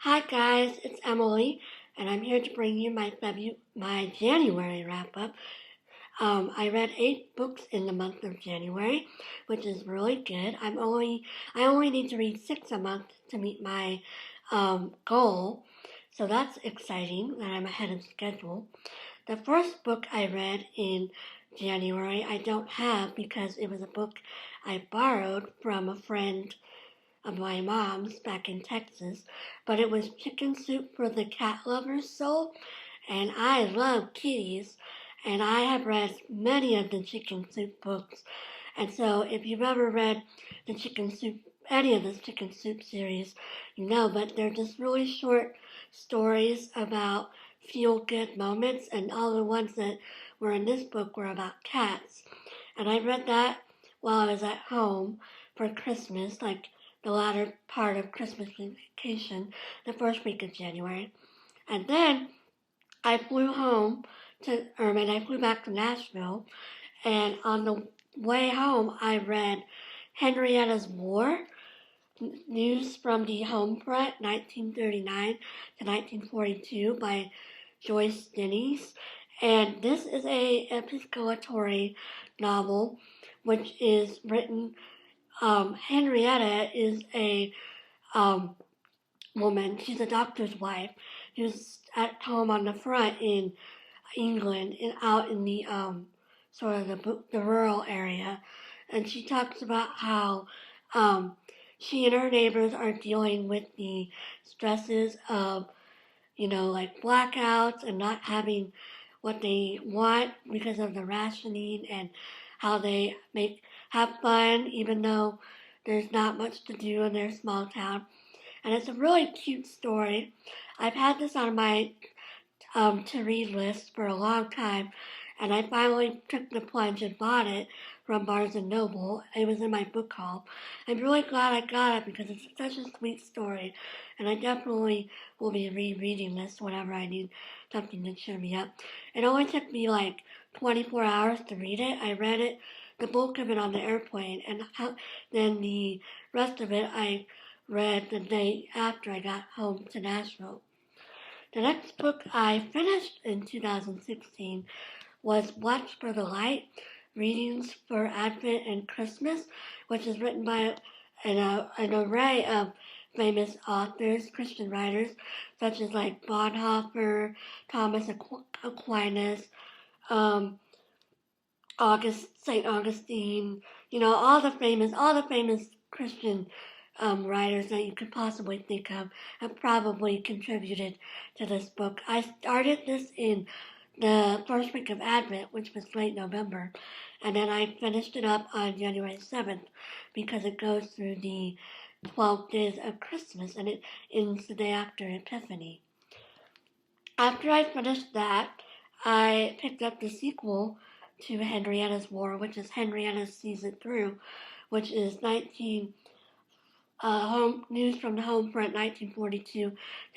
Hi guys, it's Emily, and I'm here to bring you my January wrap up. I read 8 books in the month of January, which is really good. I only need to read 6 a month to meet my goal, so that's exciting that I'm ahead of schedule. The first book I read in January I don't have because it was a book I borrowed from a friend of my mom's back in Texas, but it was Chicken Soup for the Cat Lover's Soul, and I love kitties, and I have read many of the Chicken Soup books, and so if you've ever read the Chicken Soup, any of the Chicken Soup series, you know, but they're just really short stories about feel-good moments, and all the ones that were in this book were about cats, and I read that while I was at home for Christmas, like the latter part of Christmas vacation, the first week of January. And then I flew I flew back to Nashville, and on the way home, I read Henrietta's War, News from the Home Front, 1939 to 1942 by Joyce Dennys. And this is a epistolatory novel, which is written Henrietta is a um, woman. She's a doctor's wife who's at home on the front in England and out in the sort of the rural area. And she talks about how um, she and her neighbors are dealing with the stresses of, like blackouts and not having what they want because of the rationing, and how they have fun even though there's not much to do in their small town. And it's a really cute story. I've had this on my to read list for a long time, and I finally took the plunge and bought it from Barnes and Noble. It was in my book haul. I'm really glad I got it because it's such a sweet story, and I definitely will be rereading this whenever I need something to cheer me up. It only took me like 24 hours to read it. I read it, the bulk of it on the airplane, and then the rest of it I read the day after I got home to Nashville. The next book I finished in 2016 was Watch for the Light, Readings for Advent and Christmas, which is written by an array of famous authors, Christian writers, such as like Bonhoeffer, Thomas Aquinas, um, St. Augustine, all the famous Christian writers that you could possibly think of have probably contributed to this book. I started this in the first week of Advent, which was late November, and then I finished it up on January 7th because it goes through the 12 days of Christmas and it ends the day after Epiphany. After I finished that, I picked up the sequel to Henrietta's War, which is Henrietta Sees It Through, which is News from the Home Front, 1942 to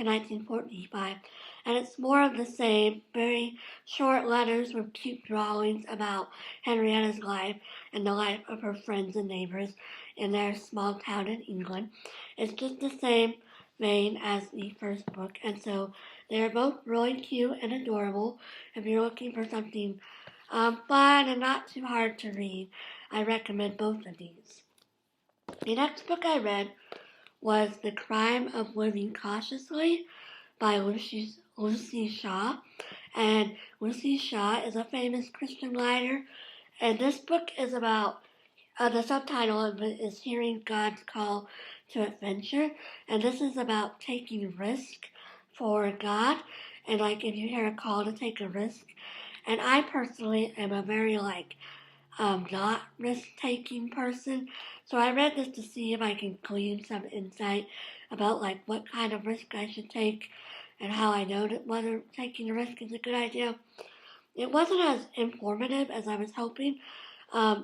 1945. And it's more of the same, very short letters with cute drawings about Henrietta's life and the life of her friends and neighbors in their small town in England. It's just the same vein as the first book, and so they're both really cute and adorable. If you're looking for something fun and not too hard to read, I recommend both of these. The next book I read was The Crime of Living Cautiously by Luci Shaw. And Luci Shaw is a famous Christian writer. And this book is about, the subtitle of it is Hearing God's Call to Adventure. And this is about taking risk for God. And like if you hear a call to take a risk. And I personally am a very not risk-taking person. So I read this to see if I can glean some insight about what kind of risk I should take and how I know whether taking a risk is a good idea. It wasn't as informative as I was hoping. It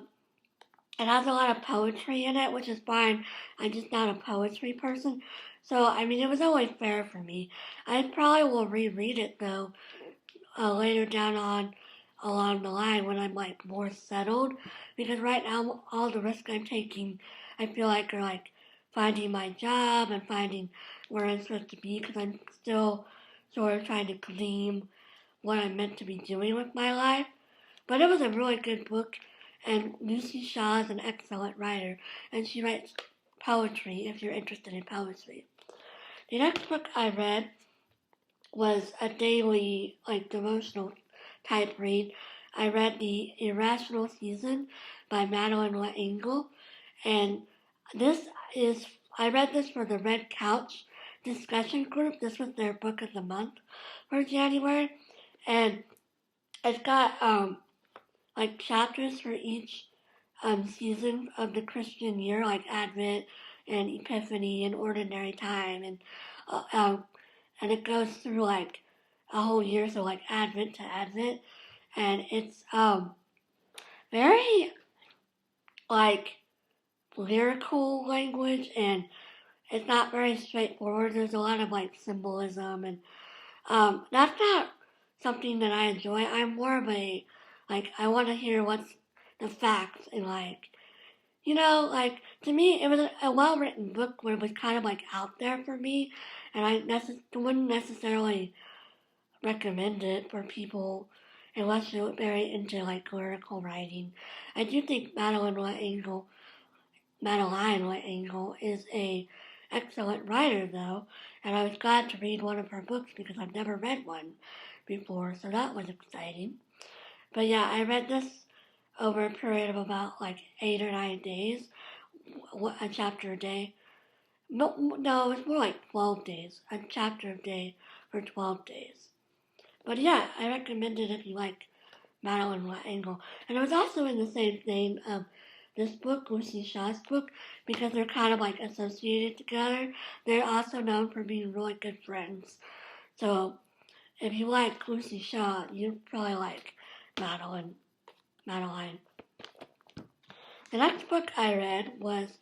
has a lot of poetry in it, which is fine. I'm just not a poetry person. So, it was only fair for me. I probably will reread it, though, later down along the line when I'm more settled, because right now all the risks I'm taking I feel like are finding my job and finding where I'm supposed to be, because I'm still sort of trying to glean what I'm meant to be doing with my life. But it was a really good book, and Luci Shaw is an excellent writer, and she writes poetry if you're interested in poetry. The next book I read was a daily, devotional type read. I read the Irrational Season by Madeleine, and this is, I read this for the Red Couch discussion group. This was their book of the month for January, and it's got chapters for each season of the Christian year, like Advent and Epiphany and Ordinary Time, and it goes through like a whole year, so like Advent to Advent, and it's very like lyrical language, and it's not very straightforward. There's a lot of like symbolism, and that's not something that I enjoy. I'm more of a I want to hear what's the facts, and to me, it was a well-written book where it was kind of like out there for me, and I wouldn't necessarily recommend it for people unless you're very into like lyrical writing. I do think Madeleine is a excellent writer though, and I was glad to read one of her books because I've never read one before, so that was exciting. But yeah, I read this over a period of about like 8 or 9 days, a chapter a day. No, it's more like 12 days, a chapter a day for 12 days. But yeah, I recommend it if you like Madeleine L'Engle. And it was also in the same vein of this book, Luci Shaw's book, because they're kind of like associated together. They're also known for being really good friends. So if you like Luci Shaw, you probably like Madeleine. The next book I read was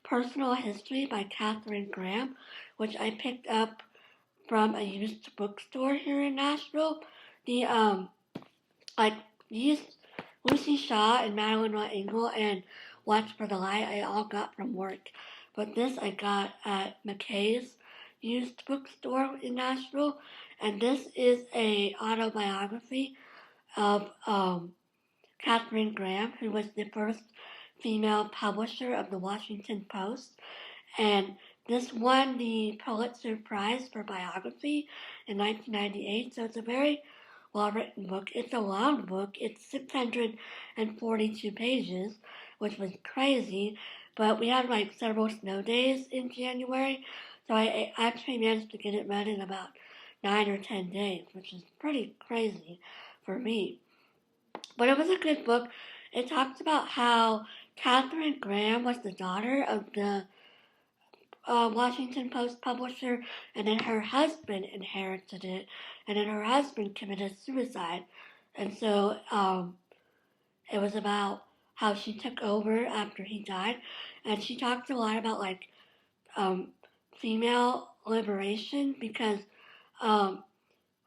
Personal History by Katharine Graham, which I picked up from a used bookstore here in Nashville. The used Luci Shaw and Madeleine L'Engle and Watch for the Light I all got from work, but this I got at McKay's used bookstore in Nashville, and this is a autobiography of Katharine Graham, who was the first female publisher of the Washington Post, and this won the Pulitzer Prize for biography in 1998, so it's a very well-written book. It's a long book. It's 642 pages, which was crazy, but we had like several snow days in January, so I actually managed to get it read in about 9 or 10 days, which is pretty crazy for me. But it was a good book. It talks about how Katharine Graham was the daughter of the Washington Post publisher, and then her husband inherited it, and then her husband committed suicide. And so it was about how she took over after he died, and she talks a lot about female liberation because, or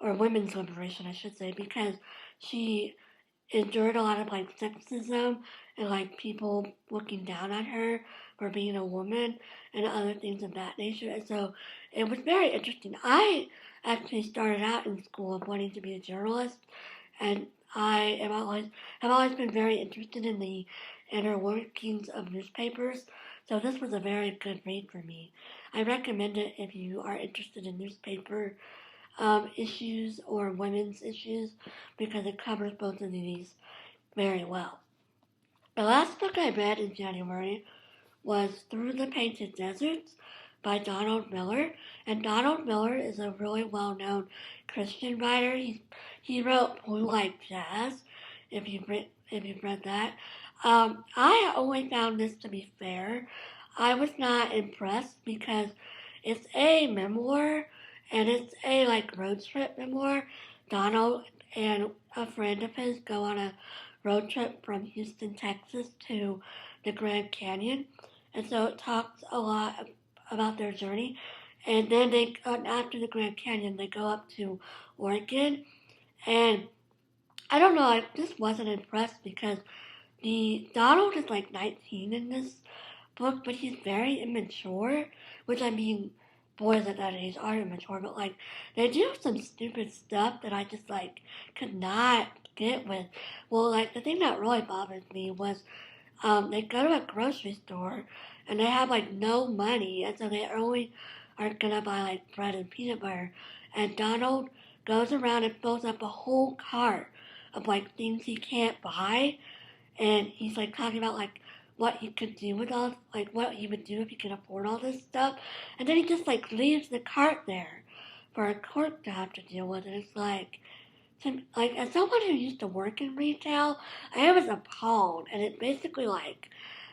women's liberation, I should say, because she endured a lot of sexism and people looking down on her for being a woman and other things of that nature. And so it was very interesting. I actually started out in school wanting to be a journalist, and I have always been very interested in the inner workings of newspapers. So this was a very good read for me. I recommend it if you are interested in newspaper issues or women's issues, because it covers both of these very well. The last book I read in January was Through the Painted Deserts by Donald Miller, and Donald Miller is a really well-known Christian writer. He wrote Blue Like Jazz, if you've read that. I only found this to be fair. I was not impressed because it's a memoir, and it's a road trip memoir. Donald and a friend of his go on a road trip from Houston, Texas to the Grand Canyon, and so it talks a lot about their journey. And then after the Grand Canyon, they go up to Oregon, and I don't know, I just wasn't impressed because Donald is 19 in this book, but he's very immature, which I mean, boys at that age are immature, but like, they do some stupid stuff that I just like could not get with. Well, like, the thing that really bothered me was they go to a grocery store and they have like no money, and so they only are gonna buy like bread and peanut butter. And Donald goes around and fills up a whole cart of like things he can't buy, and he's like talking about like what he could do with all, like what he would do if he could afford all this stuff, and then he just like leaves the cart there for a clerk to have to deal with. And it's like as someone who used to work in retail, I was appalled, and it basically like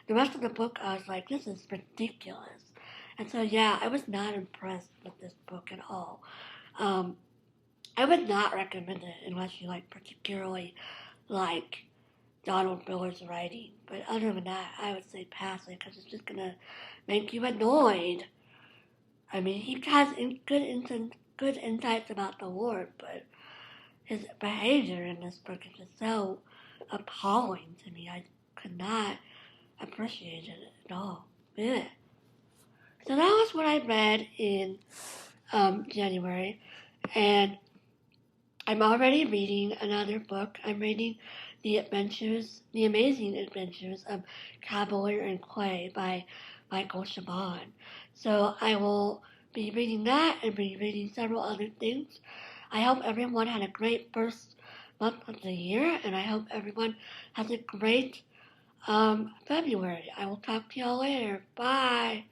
the rest of the book I was like, this is ridiculous. And so yeah, I was not impressed with this book at all. Um, I would not recommend it unless you like particularly like Donald Miller's writing. But other than that, I would say pass it because it's just gonna make you annoyed. I mean, he has good insights about the war, but his behavior in this book is just so appalling to me. I could not appreciate it at all. Yeah. So that was what I read in January, and I'm already reading another book. I'm reading The Amazing Adventures of Cavalier and Clay by Michael Chabon. So I will be reading that and be reading several other things. I hope everyone had a great first month of the year, and I hope everyone has a great February. I will talk to y'all later. Bye.